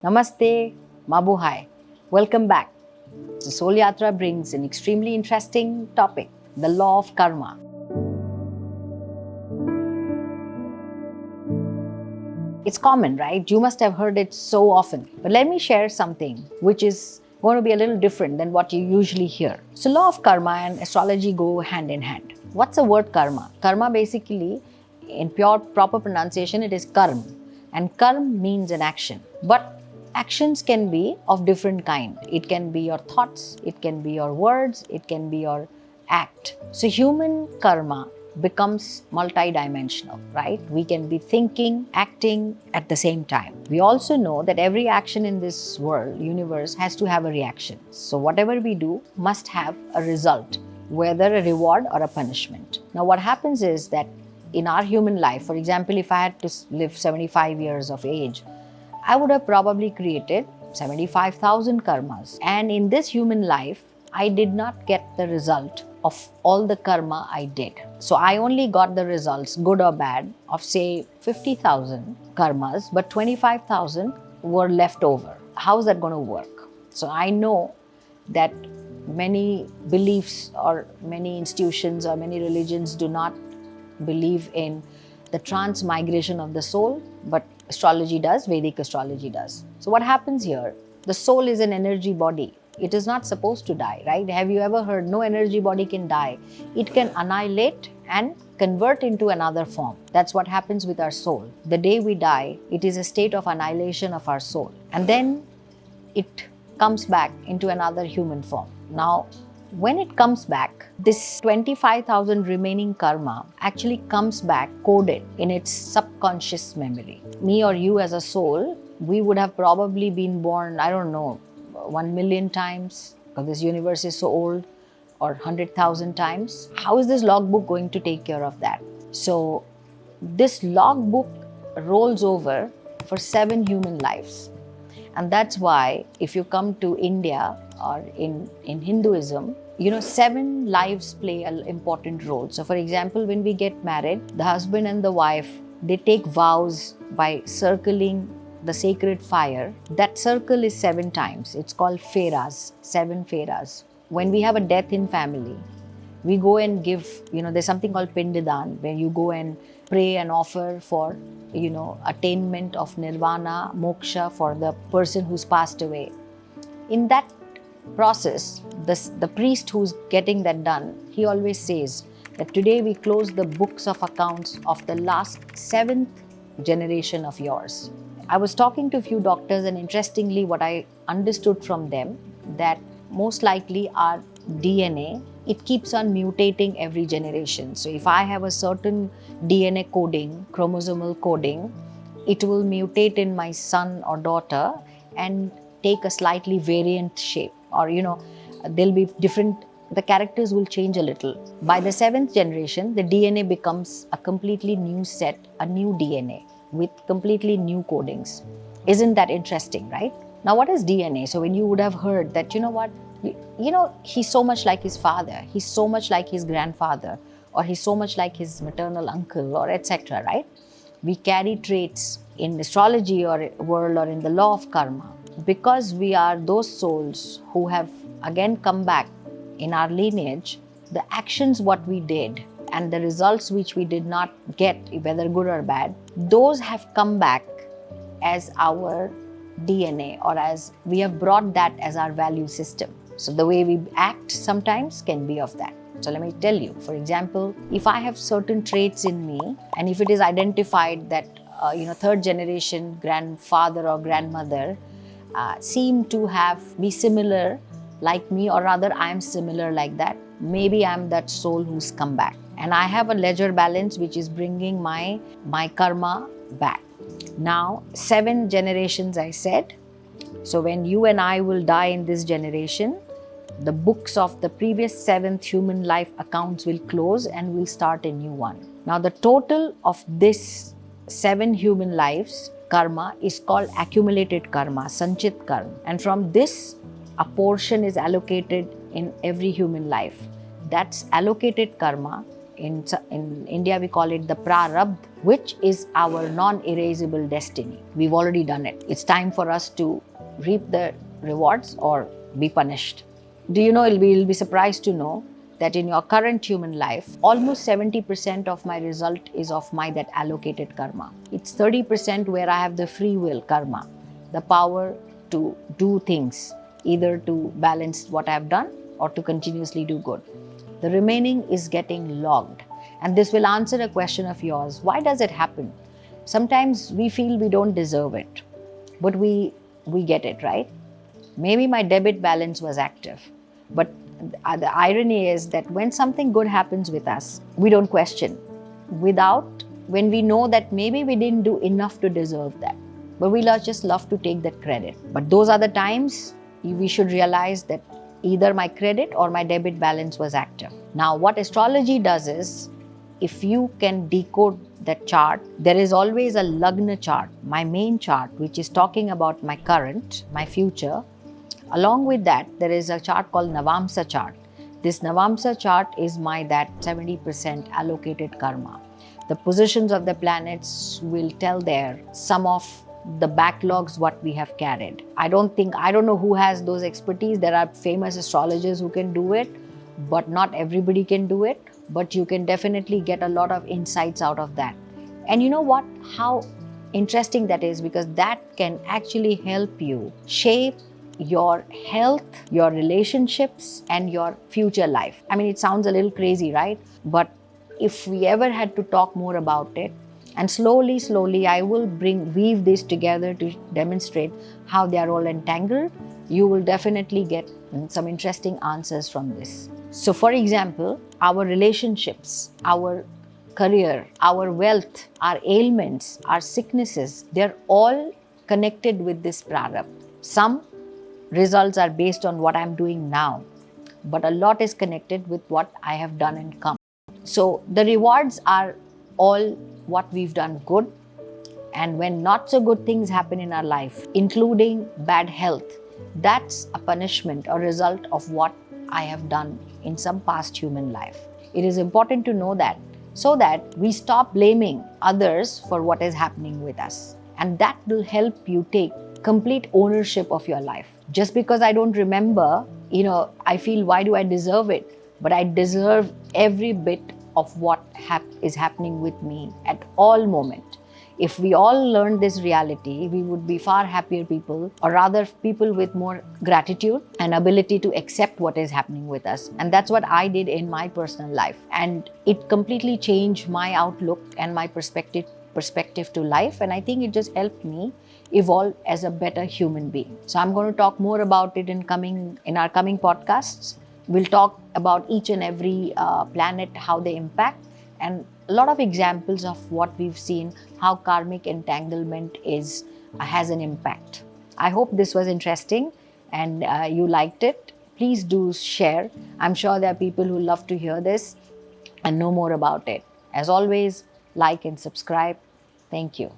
Namaste, Mabuhay. Welcome back. The Soul Yatra brings an extremely interesting topic, the law of karma. It's common, right? You must have heard it so often. But let me share something which is going to be a little different than what you usually hear. So law of karma and astrology go hand in hand. What's the word karma? Karma basically, in pure proper pronunciation, it is karm. And karm means an action. But actions can be of different kind. It can be your thoughts, it can be your words, it can be your act. So human karma becomes multidimensional, right? We can be thinking, acting at the same time. We also know that every action in this world, universe, has to have a reaction. So whatever we do must have a result, whether a reward or a punishment. Now what happens is that in our human life, for example, if I had to live 75 years of age, I would have probably created 75,000 karmas. And in this human life, I did not get the result of all the karma I did. So I only got the results, good or bad, of say 50,000 karmas, but 25,000 were left over. How is that going to work? So I know that many beliefs or many institutions or many religions do not believe in the transmigration of the soul, but astrology does, Vedic astrology does. So what happens here? The soul is an energy body. It is not supposed to die, right? Have you ever heard no energy body can die? It can annihilate and convert into another form. That's what happens with our soul. The day we die, it is a state of annihilation of our soul. And then it comes back into another human form. Now, when it comes back, this 25,000 remaining karma actually comes back coded in its subconscious memory. Me or you as a soul, we would have probably been born, I don't know, 1 million times, because this universe is so old, or 100,000 times. How is this logbook going to take care of that? So this logbook rolls over for 7 human lives. And that's why if you come to India or in Hinduism, 7 lives play an important role. So for example, when we get married, the husband and the wife, they take vows by circling the sacred fire. That circle is 7 times. It's called feras, 7 feras. When we have a death in family, we go and give, there's something called pindadan, where you go and pray and offer for, attainment of nirvana, moksha for the person who's passed away. In that process, the priest who's getting that done, he always says that today we close the books of accounts of the last 7th generation of yours. I was talking to a few doctors, and interestingly, what I understood from them, that most likely our DNA, it keeps on mutating every generation. So if I have a certain DNA coding, chromosomal coding, it will mutate in my son or daughter and take a slightly variant shape, or there'll be different, the characters will change a little. By the 7th generation, the DNA becomes a completely new set, a new DNA with completely new codings. Isn't that interesting, right? Now, what is DNA? So when you would have heard that, he's so much like his father, he's so much like his grandfather, or he's so much like his maternal uncle, or etc., right? We carry traits in astrology or world or in the law of karma, because we are those souls who have again come back in our lineage. The actions what we did and the results which we did not get, whether good or bad, those have come back as our DNA, or as we have brought that as our value system. So the way we act sometimes can be of that. So let me tell you, for example, if I have certain traits in me, and if it is identified that 3rd generation grandfather or grandmother seem to be similar like me, or rather I am similar like that, maybe I am that soul who's come back. And I have a ledger balance which is bringing my karma back. Now, 7 generations I said. So when you and I will die in this generation, the books of the previous 7th human life accounts will close and we'll start a new one. Now the total of this 7 human lives karma is called accumulated karma, sanchit karma. And from this, a portion is allocated in every human life. That's allocated karma In India, we call it the prarabdh, which is our non-erasable destiny. We've already done it. It's time for us to reap the rewards or be punished. Do you know, you'll be surprised to know that in your current human life, almost 70% of my result is of my that allocated karma. It's 30% where I have the free will karma, the power to do things, either to balance what I've done or to continuously do good. The remaining is getting logged. And this will answer a question of yours. Why does it happen? Sometimes we feel we don't deserve it, but we get it, right? Maybe my debit balance was active, but the irony is that when something good happens with us, we don't question. When we know that maybe we didn't do enough to deserve that, but we just love to take that credit. But those are the times we should realize that either my credit or my debit balance was active. Now, what astrology does is, if you can decode that chart, there is always a Lagna chart, my main chart, which is talking about my current, my future. Along with that, there is a chart called Navamsa chart. This Navamsa chart is my that 70% allocated karma. The positions of the planets will tell there some of the backlogs what we have carried. I don't know who has those expertise. There are famous astrologers who can do it, but not everybody can do it. But you can definitely get a lot of insights out of that. And you know what? How interesting that is, because that can actually help you shape your health, your relationships, and your future life. I mean, it sounds a little crazy, right? But if we ever had to talk more about it, and slowly, I will weave this together to demonstrate how they are all entangled, you will definitely get some interesting answers from this. So, for example, our relationships, our career, our wealth, our ailments, our sicknesses, they're all connected with this prarabdha. Some results are based on what I'm doing now, but a lot is connected with what I have done and come. So the rewards are all what we've done good, and when not so good things happen in our life, including bad health, that's a punishment or result of what I have done in some past human life. It is important to know that, so that we stop blaming others for what is happening with us. And that will help you take complete ownership of your life. Just because I don't remember, I feel, why do I deserve it? But I deserve every bit of what is happening with me at all moments. If we all learned this reality, we would be far happier people, or rather people with more gratitude and ability to accept what is happening with us. And that's what I did in my personal life. And it completely changed my outlook and my perspective to life. And I think it just helped me evolve as a better human being. So I'm going to talk more about it in our coming podcasts. We'll talk about each and every planet, how they impact, and a lot of examples of what we've seen, how karmic entanglement has an impact. I hope this was interesting and you liked it. Please do share. I'm sure there are people who love to hear this and know more about it. As always, like and subscribe. Thank you.